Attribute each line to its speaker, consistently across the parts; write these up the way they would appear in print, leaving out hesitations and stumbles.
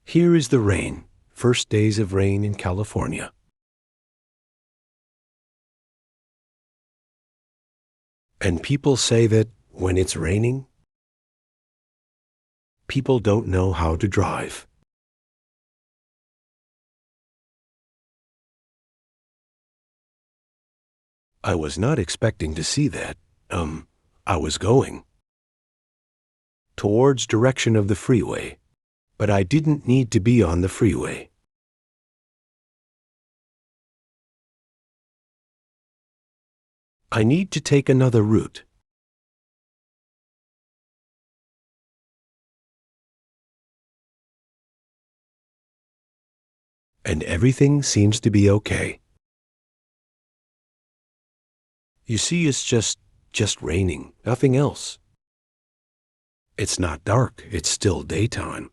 Speaker 1: Here is the rain. First days of rain in California. And people say that when it's raining, people don't know how to drive. I was not expecting to see that. I was going towards direction of the freeway, but I didn't need to be on the freeway. I need to take another route. And everything seems to be okay. You see, it's just raining, nothing else. It's not dark, it's still daytime.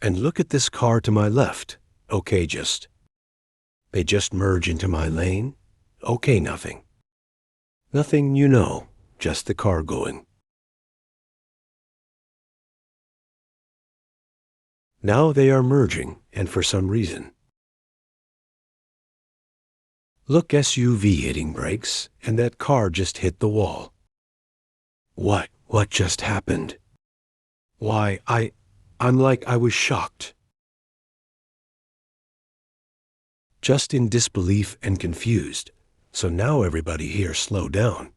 Speaker 1: And look at this car to my left. Okay, they just merge into my lane. Okay, nothing. Nothing, just the car going. Now they are merging, and for some reason. Look, SUV hitting brakes, and that car just hit the wall. What just happened? Why, I'm like I was shocked. Just in disbelief and confused. So now everybody here slow down.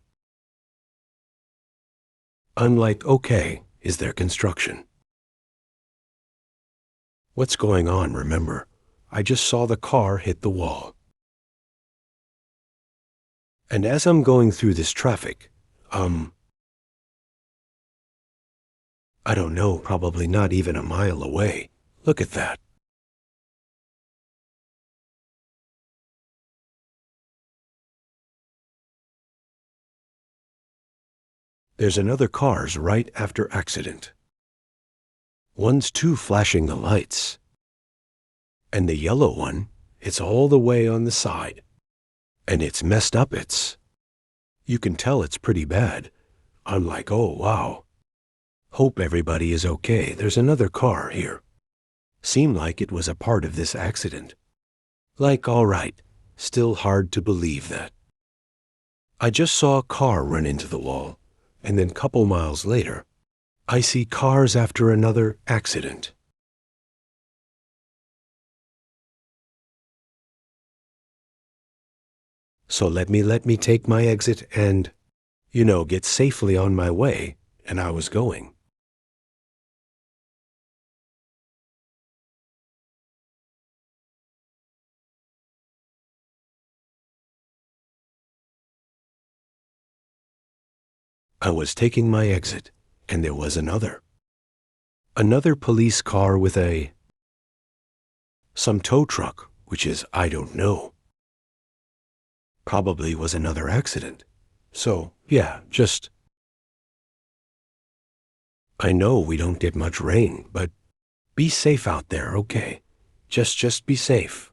Speaker 1: I'm like, okay, is there construction? What's going on, remember? I just saw the car hit the wall. And as I'm going through this traffic, I don't know, probably not even a mile away. Look at that. There's another car's right after accident. One's two flashing the lights. And the yellow one, it's all the way on the side. And it's messed up, you can tell it's pretty bad. I'm like, oh, wow. Hope everybody is okay. There's another car here. Seemed like it was a part of this accident. Like, all right, still hard to believe that. I just saw a car run into the wall, and then couple miles later, I see cars after another accident. So let me take my exit and, get safely on my way, and I was going. I was taking my exit, and there was another police car with some tow truck, which is, I don't know. Probably was another accident. So, yeah, I know we don't get much rain, but be safe out there, okay? Just be safe.